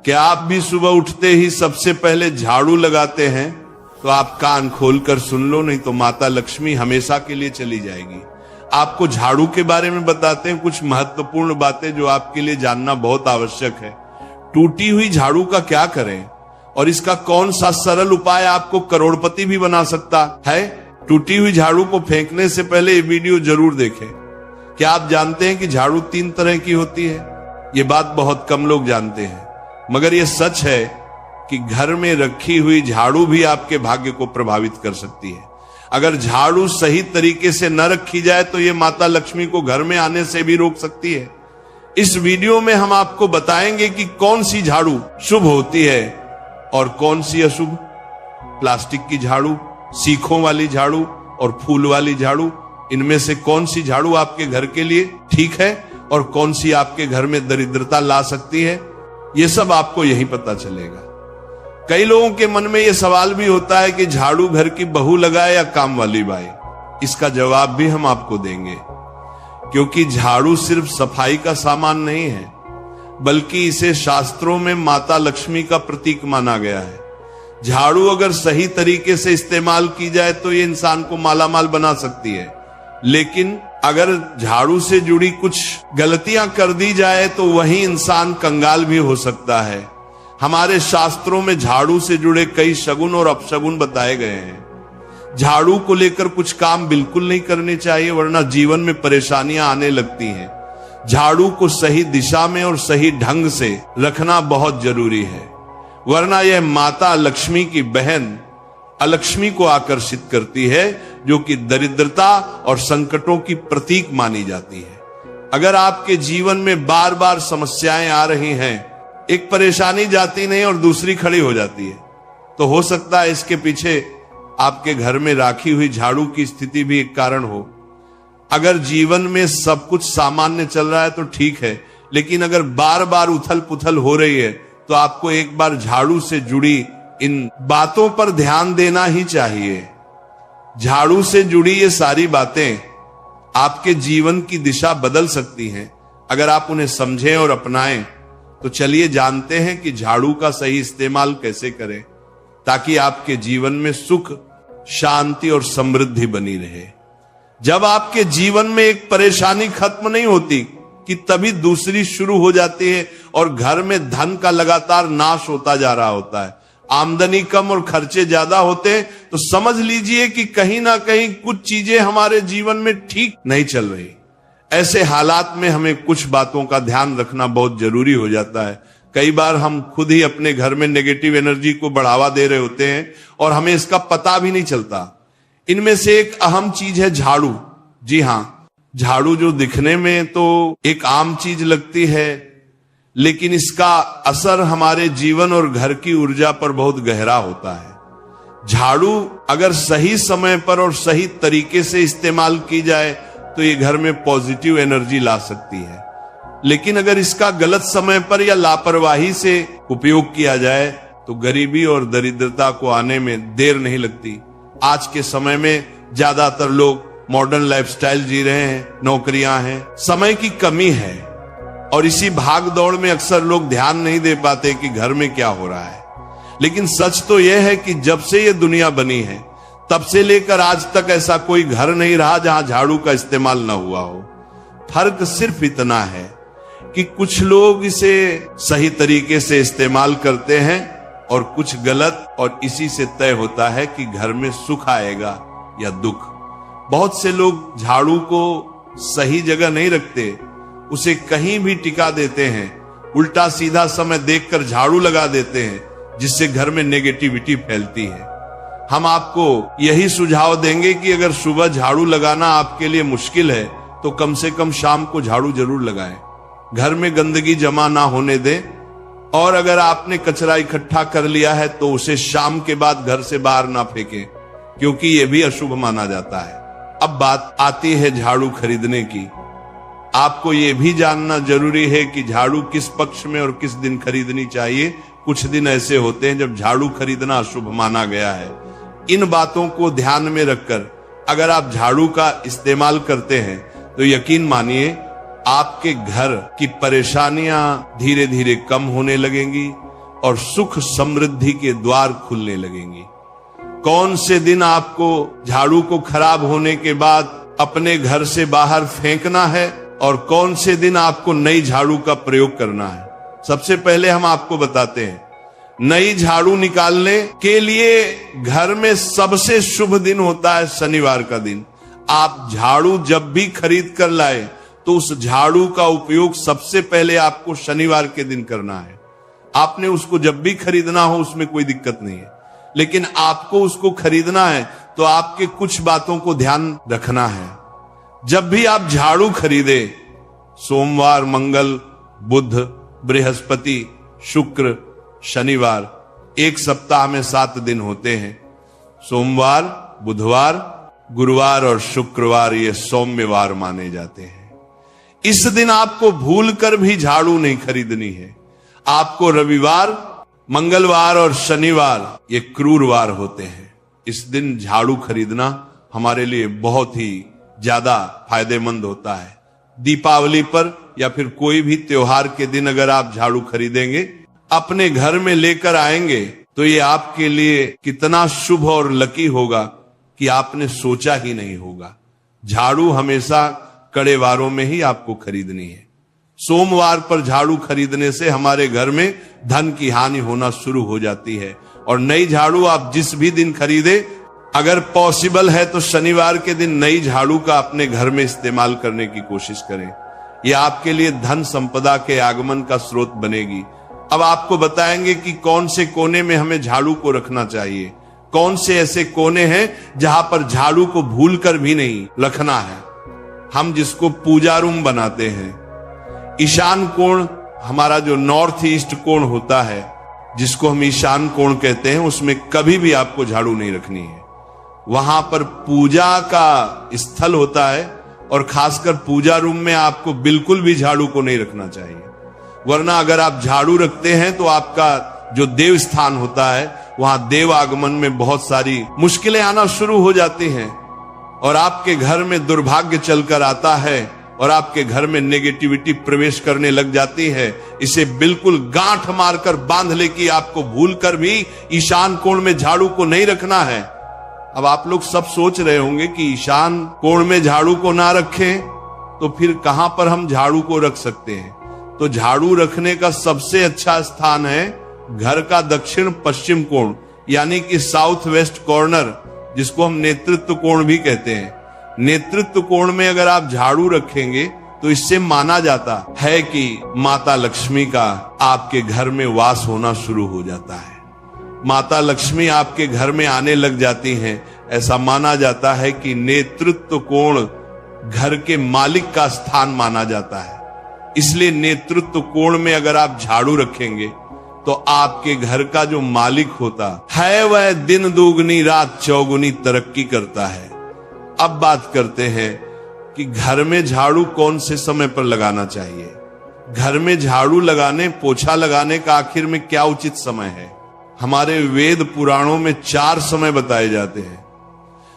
क्या आप भी सुबह उठते ही सबसे पहले झाड़ू लगाते हैं? तो आप कान खोलकर सुन लो, नहीं तो माता लक्ष्मी हमेशा के लिए चली जाएगी। आपको झाड़ू के बारे में बताते हैं कुछ महत्वपूर्ण बातें जो आपके लिए जानना बहुत आवश्यक है। टूटी हुई झाड़ू का क्या करें और इसका कौन सा सरल उपाय आपको करोड़पति भी बना सकता है? टूटी हुई झाड़ू को फेंकने से पहले ये वीडियो जरूर देखें। क्या आप जानते हैं कि झाड़ू 3 तरह की होती है? ये बात बहुत कम लोग जानते हैं, मगर ये सच है कि घर में रखी हुई झाड़ू भी आपके भाग्य को प्रभावित कर सकती है। अगर झाड़ू सही तरीके से न रखी जाए तो ये माता लक्ष्मी को घर में आने से भी रोक सकती है। इस वीडियो में हम आपको बताएंगे कि कौन सी झाड़ू शुभ होती है और कौन सी अशुभ। प्लास्टिक की झाड़ू, सीखों वाली झाड़ू और फूल वाली झाड़ू, इनमें से कौन सी झाड़ू आपके घर के लिए ठीक है और कौन सी आपके घर में दरिद्रता ला सकती है, ये सब आपको यही पता चलेगा। कई लोगों के मन में यह सवाल भी होता है कि झाड़ू घर की बहू लगाए या काम वाली बाई। इसका जवाब भी हम आपको देंगे, क्योंकि झाड़ू सिर्फ सफाई का सामान नहीं है, बल्कि इसे शास्त्रों में माता लक्ष्मी का प्रतीक माना गया है। झाड़ू अगर सही तरीके से इस्तेमाल की जाए तो ये इंसान को मालामाल बना सकती है, लेकिन अगर झाड़ू से जुड़ी कुछ गलतियां कर दी जाए तो वही इंसान कंगाल भी हो सकता है। हमारे शास्त्रों में झाड़ू से जुड़े कई शगुन और अपशगुन बताए गए हैं। झाड़ू को लेकर कुछ काम बिल्कुल नहीं करने चाहिए, वरना जीवन में परेशानियां आने लगती हैं। झाड़ू को सही दिशा में और सही ढंग से रखना बहुत जरूरी है, वरना यह माता लक्ष्मी की बहन अलक्ष्मी को आकर्षित करती है, जो कि दरिद्रता और संकटों की प्रतीक मानी जाती है। अगर आपके जीवन में बार बार समस्याएं आ रही हैं, एक परेशानी जाती नहीं और दूसरी खड़ी हो जाती है, तो हो सकता है इसके पीछे आपके घर में राखी हुई झाड़ू की स्थिति भी एक कारण हो। अगर जीवन में सब कुछ सामान्य चल रहा है तो ठीक है, लेकिन अगर बार बार उथल पुथल हो रही है तो आपको एक बार झाड़ू से जुड़ी इन बातों पर ध्यान देना ही चाहिए। झाड़ू से जुड़ी ये सारी बातें आपके जीवन की दिशा बदल सकती हैं अगर आप उन्हें समझें और अपनाएं। तो चलिए जानते हैं कि झाड़ू का सही इस्तेमाल कैसे करें, ताकि आपके जीवन में सुख, शांति और समृद्धि बनी रहे। जब आपके जीवन में एक परेशानी खत्म नहीं होती कि तभी दूसरी शुरू हो जाती है और घर में धन का लगातार नाश होता जा रहा होता है। आमदनी कम और खर्चे ज्यादा होते हैं, तो समझ लीजिए कि कहीं ना कहीं कुछ चीजें हमारे जीवन में ठीक नहीं चल रही। ऐसे हालात में हमें कुछ बातों का ध्यान रखना बहुत जरूरी हो जाता है। कई बार हम खुद ही अपने घर में नेगेटिव एनर्जी को बढ़ावा दे रहे होते हैं और हमें इसका पता भी नहीं चलता। इनमें से एक अहम चीज है झाड़ू। जी हाँ, झाड़ू जो दिखने में तो एक आम चीज लगती है, लेकिन इसका असर हमारे जीवन और घर की ऊर्जा पर बहुत गहरा होता है। झाड़ू अगर सही समय पर और सही तरीके से इस्तेमाल की जाए तो ये घर में पॉजिटिव एनर्जी ला सकती है, लेकिन अगर इसका गलत समय पर या लापरवाही से उपयोग किया जाए तो गरीबी और दरिद्रता को आने में देर नहीं लगती। आज के समय में ज्यादातर लोग मॉडर्न लाइफस्टाइल जी रहे हैं, नौकरियां हैं, समय की कमी है और इसी भाग दौड़ में अक्सर लोग ध्यान नहीं दे पाते कि घर में क्या हो रहा है। लेकिन सच तो यह है कि जब से ये दुनिया बनी है तब से लेकर आज तक ऐसा कोई घर नहीं रहा जहां झाड़ू का इस्तेमाल न हुआ हो। फर्क सिर्फ इतना है कि कुछ लोग इसे सही तरीके से इस्तेमाल करते हैं और कुछ गलत, और इसी से तय होता है कि घर में सुख आएगा या दुख। बहुत से लोग झाड़ू को सही जगह नहीं रखते, उसे कहीं भी टिका देते हैं, उल्टा सीधा समय देखकर झाड़ू लगा देते हैं, जिससे घर में नेगेटिविटी फैलती है। हम आपको यही सुझाव देंगे कि अगर सुबह झाड़ू लगाना आपके लिए मुश्किल है तो कम से कम शाम को झाड़ू जरूर लगाएं। घर में गंदगी जमा ना होने दें, और अगर आपने कचरा इकट्ठा कर लिया है तो उसे शाम के बाद घर से बाहर ना फेंकें, क्योंकि यह भी अशुभ माना जाता है। अब बात आती है झाड़ू खरीदने की। आपको यह भी जानना जरूरी है कि झाड़ू किस पक्ष में और किस दिन खरीदनी चाहिए। कुछ दिन ऐसे होते हैं जब झाड़ू खरीदना अशुभ माना गया है। इन बातों को ध्यान में रखकर अगर आप झाड़ू का इस्तेमाल करते हैं तो यकीन मानिए आपके घर की परेशानियां धीरे धीरे कम होने लगेंगी, और सुख समृद्धि के द्वार खुलने लगेंगे। कौन से दिन आपको झाड़ू को खराब होने के बाद अपने घर से बाहर फेंकना है और कौन से दिन आपको नई झाड़ू का प्रयोग करना है, सबसे पहले हम आपको बताते हैं। नई झाड़ू निकालने के लिए घर में सबसे शुभ दिन होता है शनिवार का दिन। आप झाड़ू जब भी खरीद कर लाए तो उस झाड़ू का उपयोग सबसे पहले आपको शनिवार के दिन करना है। आपने उसको जब भी खरीदना हो उसमें कोई दिक्कत नहीं है, लेकिन आपको उसको खरीदना है तो आपके कुछ बातों को ध्यान रखना है। जब भी आप झाड़ू खरीदे, सोमवार, मंगल, बुध, बृहस्पति, शुक्र, शनिवार, एक सप्ताह में 7 दिन होते हैं। सोमवार, बुधवार, गुरुवार और शुक्रवार ये सौम्यवार माने जाते हैं। इस दिन आपको भूलकर भी झाड़ू नहीं खरीदनी है। आपको रविवार, मंगलवार और शनिवार ये क्रूरवार होते हैं। इस दिन झाड़ू खरीदना हमारे लिए बहुत ही ज्यादा फायदेमंद होता है। दीपावली पर या फिर कोई भी त्योहार के दिन अगर आप झाड़ू खरीदेंगे, अपने घर में लेकर आएंगे तो ये आपके लिए कितना शुभ और लकी होगा कि आपने सोचा ही नहीं होगा। झाड़ू हमेशा कड़े वारों में ही आपको खरीदनी है। सोमवार पर झाड़ू खरीदने से हमारे घर में धन की हानि होना शुरू हो जाती है। और नई झाड़ू आप जिस भी दिन खरीदे, अगर पॉसिबल है तो शनिवार के दिन नई झाड़ू का अपने घर में इस्तेमाल करने की कोशिश करें। यह आपके लिए धन संपदा के आगमन का स्रोत बनेगी। अब आपको बताएंगे कि कौन से कोने में हमें झाड़ू को रखना चाहिए, कौन से ऐसे कोने हैं जहां पर झाड़ू को भूलकर भी नहीं रखना है। हम जिसको पूजा रूम बनाते हैं, ईशान कोण हमारा जो नॉर्थ ईस्ट कोण होता है, जिसको हम ईशान कोण कहते हैं, उसमें कभी भी आपको झाड़ू नहीं रखनी है। वहां पर पूजा का स्थल होता है और खासकर पूजा रूम में आपको बिल्कुल भी झाड़ू को नहीं रखना चाहिए। वरना अगर आप झाड़ू रखते हैं तो आपका जो देव स्थान होता है वहां देव आगमन में बहुत सारी मुश्किलें आना शुरू हो जाती हैं और आपके घर में दुर्भाग्य चलकर आता है और आपके घर में नेगेटिविटी प्रवेश करने लग जाती है। इसे बिल्कुल गांठ मारकर बांध ले कि आपको भूलकर भी ईशान कोण में झाड़ू को नहीं रखना है। अब आप लोग सब सोच रहे होंगे कि ईशान कोण में झाड़ू को ना रखें तो फिर कहां पर हम झाड़ू को रख सकते हैं। तो झाड़ू रखने का सबसे अच्छा स्थान है घर का दक्षिण पश्चिम कोण, यानी कि साउथ वेस्ट कॉर्नर, जिसको हम नेतृत्व कोण भी कहते हैं। नेतृत्व कोण में अगर आप झाड़ू रखेंगे तो इससे माना जाता है कि माता लक्ष्मी का आपके घर में वास होना शुरू हो जाता है। माता लक्ष्मी आपके घर में आने लग जाती हैं। ऐसा माना जाता है कि नेतृत्व कोण घर के मालिक का स्थान माना जाता है। इसलिए नेतृत्व कोण में अगर आप झाड़ू रखेंगे तो आपके घर का जो मालिक होता है वह दिन दुगनी रात चौगुनी तरक्की करता है। अब बात करते हैं कि घर में झाड़ू कौन से समय पर लगाना चाहिए। घर में झाड़ू लगाने, पोछा लगाने का आखिर में क्या उचित समय है। हमारे वेद पुराणों में 4 समय बताए जाते हैं।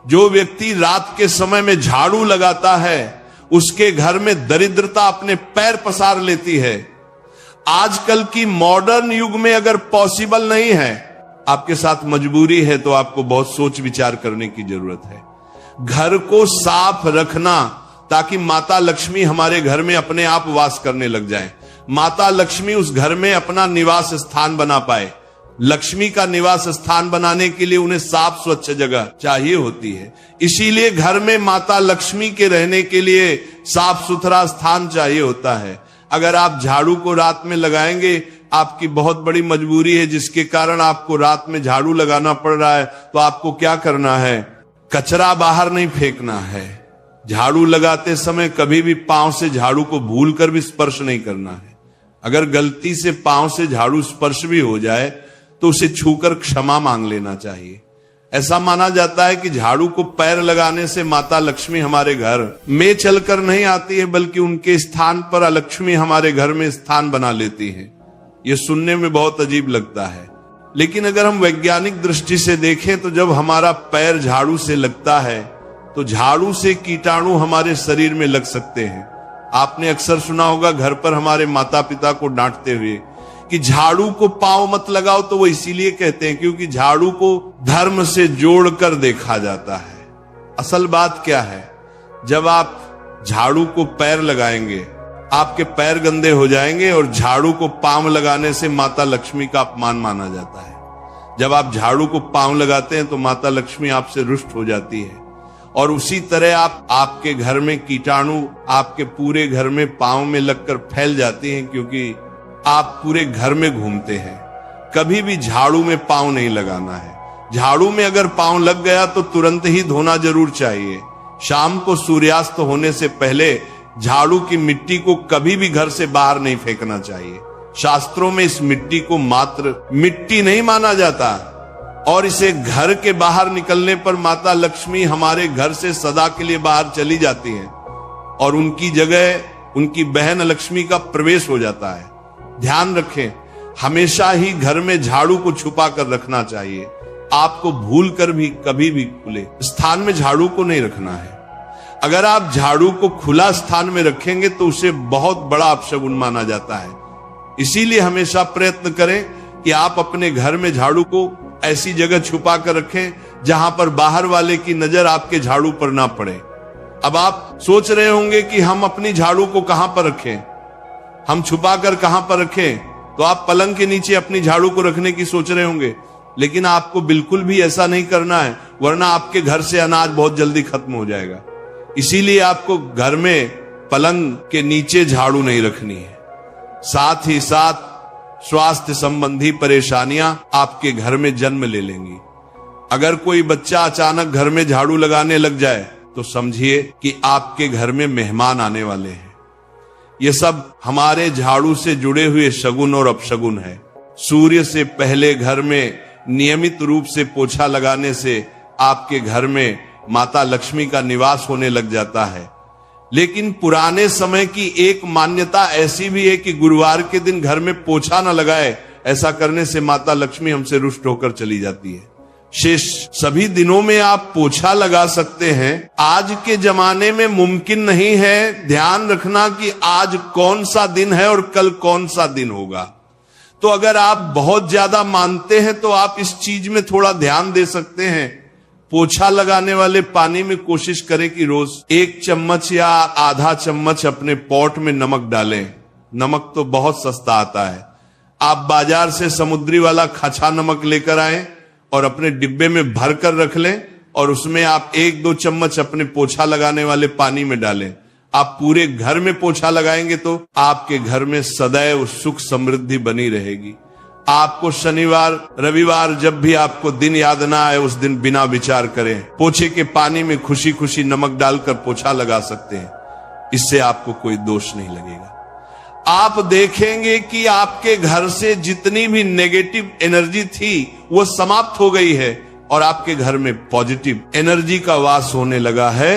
जो व्यक्ति रात के समय में झाड़ू लगाता है उसके घर में दरिद्रता अपने पैर पसार लेती है। आजकल की मॉडर्न युग में अगर पॉसिबल नहीं है, आपके साथ मजबूरी है, तो आपको बहुत सोच विचार करने की जरूरत है। घर को साफ रखना ताकि माता लक्ष्मी हमारे घर में अपने आप वास करने लग जाए। माता लक्ष्मी उस घर में अपना निवास स्थान बना पाए। लक्ष्मी का निवास स्थान बनाने के लिए उन्हें साफ स्वच्छ जगह चाहिए होती है। इसीलिए घर में माता लक्ष्मी के रहने के लिए साफ सुथरा स्थान चाहिए होता है। अगर आप झाड़ू को रात में लगाएंगे, आपकी बहुत बड़ी मजबूरी है जिसके कारण आपको रात में झाड़ू लगाना पड़ रहा है, तो आपको क्या करना है, कचरा बाहर नहीं फेंकना है। झाड़ू लगाते समय कभी भी पांव से झाड़ू को भूलकर भी स्पर्श नहीं करना है। अगर गलती से पांव से झाड़ू स्पर्श भी हो जाए तो उसे छूकर क्षमा मांग लेना चाहिए। ऐसा माना जाता है कि झाड़ू को पैर लगाने से माता लक्ष्मी हमारे घर में चलकर नहीं आती है, बल्कि उनके स्थान पर लक्ष्मी हमारे घर में स्थान बना लेती है। यह सुनने में बहुत अजीब लगता है, लेकिन अगर हम वैज्ञानिक दृष्टि से देखें तो जब हमारा पैर झाड़ू से लगता है तो झाड़ू से कीटाणु हमारे शरीर में लग सकते हैं। आपने अक्सर सुना होगा घर पर हमारे माता पिता को डांटते हुए कि झाड़ू को पांव मत लगाओ, तो वो इसीलिए कहते हैं क्योंकि झाड़ू को धर्म से जोड़कर देखा जाता है। असल बात क्या है, जब आप झाड़ू को पैर लगाएंगे, आपके पैर गंदे हो जाएंगे और झाड़ू को पांव लगाने से माता लक्ष्मी का अपमान माना जाता है। जब आप झाड़ू को पांव लगाते हैं तो माता लक्ष्मी आपसे रुष्ट हो जाती है। और उसी तरह आपके घर में कीटाणु आपके पूरे घर में पांव में लगकर फैल जाती हैं, क्योंकि आप पूरे घर में घूमते हैं। कभी भी झाड़ू में पांव नहीं लगाना है। झाड़ू में अगर पांव लग गया तो तुरंत ही धोना जरूर चाहिए। शाम को सूर्यास्त होने से पहले झाड़ू की मिट्टी को कभी भी घर से बाहर नहीं फेंकना चाहिए। शास्त्रों में इस मिट्टी को मात्र मिट्टी नहीं माना जाता, और इसे घर के बाहर निकलने पर माता लक्ष्मी हमारे घर से सदा के लिए बाहर चली जाती हैं और उनकी जगह उनकी बहन लक्ष्मी का प्रवेश हो जाता है। ध्यान रखें, हमेशा ही घर में झाड़ू को छुपा कर रखना चाहिए। आपको भूल कर भी कभी भी खुले स्थान में झाड़ू को नहीं रखना है। अगर आप झाड़ू को खुला स्थान में रखेंगे तो उसे बहुत बड़ा अपशगुन माना जाता है। इसीलिए हमेशा प्रयत्न करें कि आप अपने घर में झाड़ू को ऐसी जगह छुपा कर रखें जहां पर बाहर वाले की नजर आपके झाड़ू पर ना पड़े। अब आप सोच रहे होंगे कि हम अपनी झाड़ू को कहां पर रखें, हम छुपा कर कहां पर रखें, तो आप पलंग के नीचे अपनी झाड़ू को रखने की सोच रहे होंगे, लेकिन आपको बिल्कुल भी ऐसा नहीं करना है, वरना आपके घर से अनाज बहुत जल्दी खत्म हो जाएगा। इसीलिए आपको घर में पलंग के नीचे झाड़ू नहीं रखनी है। साथ ही साथ स्वास्थ्य संबंधी परेशानियां आपके घर में जन्म ले लेंगी। अगर कोई बच्चा अचानक घर में झाड़ू लगाने लग जाए तो समझिए कि आपके घर में मेहमान आने वाले हैं। ये सब हमारे झाड़ू से जुड़े हुए शगुन और अपशगुन है। सूर्य से पहले घर में नियमित रूप से पोछा लगाने से आपके घर में माता लक्ष्मी का निवास होने लग जाता है। लेकिन पुराने समय की एक मान्यता ऐसी भी है कि गुरुवार के दिन घर में पोछा न लगाए, ऐसा करने से माता लक्ष्मी हमसे रुष्ट होकर चली जाती है। शेष सभी दिनों में आप पोछा लगा सकते हैं। आज के जमाने में मुमकिन नहीं है। ध्यान रखना कि आज कौन सा दिन है और कल कौन सा दिन होगा। तो अगर आप बहुत ज्यादा मानते हैं तो आप इस चीज में थोड़ा ध्यान दे सकते हैं। पोछा लगाने वाले पानी में कोशिश करें कि रोज 1 चम्मच या आधा चम्मच अपने पॉट में नमक डालें। नमक तो बहुत सस्ता आता है। आप बाजार से समुद्री वाला खचा नमक लेकर आए और अपने डिब्बे में भर कर रख लें और उसमें आप 1-2 चम्मच अपने पोछा लगाने वाले पानी में डालें। आप पूरे घर में पोछा लगाएंगे तो आपके घर में सदैव सुख समृद्धि बनी रहेगी। आपको शनिवार रविवार जब भी आपको दिन याद ना आए, उस दिन बिना विचार करें पोछे के पानी में खुशी खुशी नमक डालकर पोछा लगा सकते हैं। इससे आपको कोई दोष नहीं लगेगा। आप देखेंगे कि आपके घर से जितनी भी नेगेटिव एनर्जी थी वो समाप्त हो गई है और आपके घर में पॉजिटिव एनर्जी का वास होने लगा है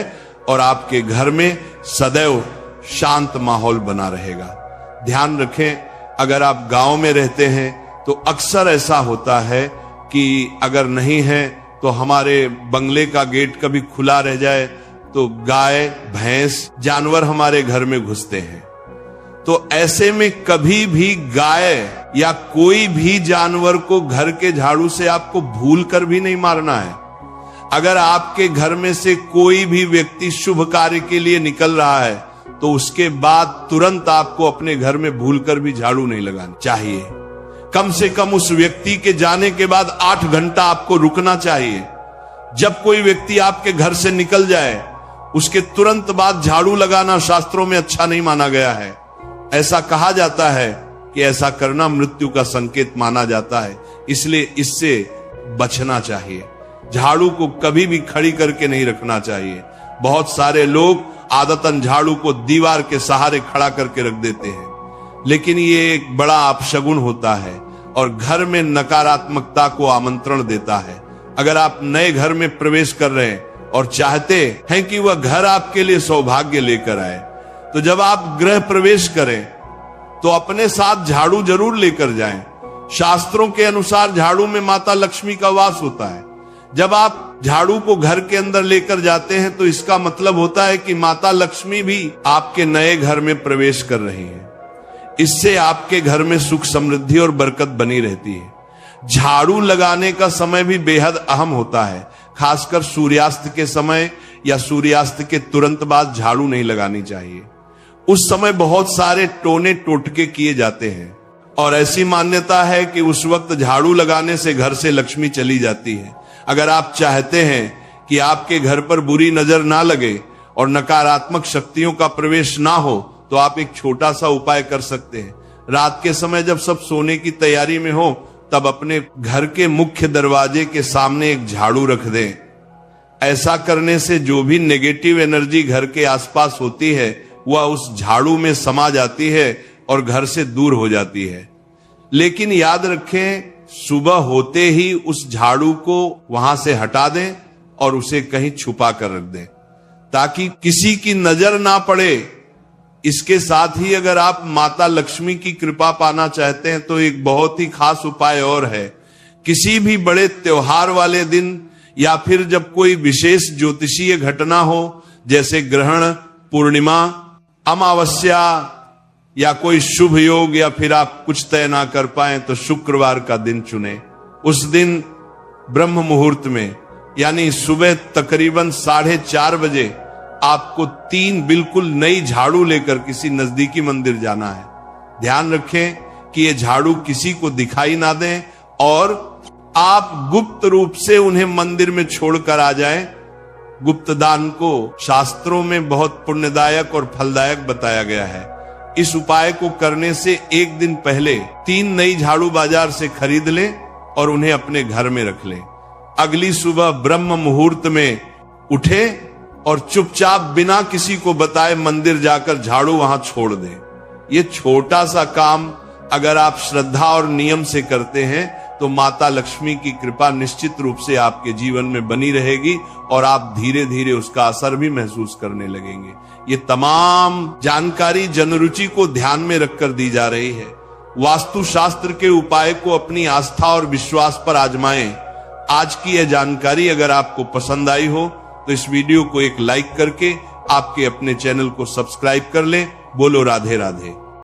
और आपके घर में सदैव शांत माहौल बना रहेगा। ध्यान रखें, अगर आप गांव में रहते हैं तो अक्सर ऐसा होता है कि अगर नहीं है तो हमारे बंगले का गेट कभी खुला रह जाए तो गाय भैंस जानवर हमारे घर में घुसते हैं। तो ऐसे में कभी भी गाय या कोई भी जानवर को घर के झाड़ू से आपको भूल कर भी नहीं मारना है। अगर आपके घर में से कोई भी व्यक्ति शुभ कार्य के लिए निकल रहा है तो उसके बाद तुरंत आपको अपने घर में भूलकर भी झाड़ू नहीं लगानी चाहिए। कम से कम उस व्यक्ति के जाने के बाद 8 घंटा आपको रुकना चाहिए। जब कोई व्यक्ति आपके घर से निकल जाए उसके तुरंत बाद झाड़ू लगाना शास्त्रों में अच्छा नहीं माना गया है। ऐसा कहा जाता है कि ऐसा करना मृत्यु का संकेत माना जाता है, इसलिए इससे बचना चाहिए। झाड़ू को कभी भी खड़ी करके नहीं रखना चाहिए। बहुत सारे लोग आदतन झाड़ू को दीवार के सहारे खड़ा करके रख देते हैं, लेकिन ये एक बड़ा अपशगुन होता है और घर में नकारात्मकता को आमंत्रण देता है। अगर आप नए घर में प्रवेश कर रहे हैं और चाहते हैं कि वह घर आपके लिए सौभाग्य लेकर आए, तो जब आप गृह प्रवेश करें तो अपने साथ झाड़ू जरूर लेकर जाएं। शास्त्रों के अनुसार झाड़ू में माता लक्ष्मी का वास होता है। जब आप झाड़ू को घर के अंदर लेकर जाते हैं तो इसका मतलब होता है कि माता लक्ष्मी भी आपके नए घर में प्रवेश कर रही हैं। इससे आपके घर में सुख समृद्धि और बरकत बनी रहती है। झाड़ू लगाने का समय भी बेहद अहम होता है, खासकर सूर्यास्त के समय या सूर्यास्त के तुरंत बाद झाड़ू नहीं लगानी चाहिए। उस समय बहुत सारे टोने टोटके किए जाते हैं और ऐसी मान्यता है कि उस वक्त झाड़ू लगाने से घर से लक्ष्मी चली जाती है। अगर आप चाहते हैं कि आपके घर पर बुरी नजर ना लगे और नकारात्मक शक्तियों का प्रवेश ना हो, तो आप एक छोटा सा उपाय कर सकते हैं। रात के समय जब सब सोने की तैयारी में हो, तब अपने घर के मुख्य दरवाजे के सामने एक झाड़ू रख दें। ऐसा करने से जो भी नेगेटिव एनर्जी घर के आसपास होती है वह उस झाड़ू में समा जाती है और घर से दूर हो जाती है। लेकिन याद रखें, सुबह होते ही उस झाड़ू को वहां से हटा दें और उसे कहीं छुपा कर रख दें ताकि किसी की नजर ना पड़े। इसके साथ ही अगर आप माता लक्ष्मी की कृपा पाना चाहते हैं तो एक बहुत ही खास उपाय और है। किसी भी बड़े त्योहार वाले दिन या फिर जब कोई विशेष ज्योतिषीय घटना हो, जैसे ग्रहण, पूर्णिमा, अमावस्या या कोई शुभ योग, या फिर आप कुछ तय ना कर पाए तो शुक्रवार का दिन चुने। उस दिन ब्रह्म मुहूर्त में यानी सुबह तकरीबन 4:30 बजे आपको 3 बिल्कुल नई झाड़ू लेकर किसी नजदीकी मंदिर जाना है। ध्यान रखें कि ये झाड़ू किसी को दिखाई ना दें और आप गुप्त रूप से उन्हें मंदिर में छोड़कर आ जाएं। गुप्त दान को शास्त्रों में बहुत पुण्यदायक और फलदायक बताया गया है। इस उपाय को करने से एक दिन पहले 3 नई झाड़ू बाजार से खरीद लें और उन्हें अपने घर में रख लें। अगली सुबह ब्रह्म मुहूर्त में उठे और चुपचाप बिना किसी को बताए मंदिर जाकर झाड़ू वहां छोड़ दें। ये छोटा सा काम अगर आप श्रद्धा और नियम से करते हैं तो माता लक्ष्मी की कृपा निश्चित रूप से आपके जीवन में बनी रहेगी और आप धीरे धीरे उसका असर भी महसूस करने लगेंगे। ये तमाम जानकारी जनरुचि को ध्यान में रखकर दी जा रही है। वास्तु शास्त्र के उपाय को अपनी आस्था और विश्वास पर आजमाएं। आज की यह जानकारी अगर आपको पसंद आई हो तो इस वीडियो को एक लाइक करके आपके अपने चैनल को सब्सक्राइब कर लें। बोलो राधे राधे।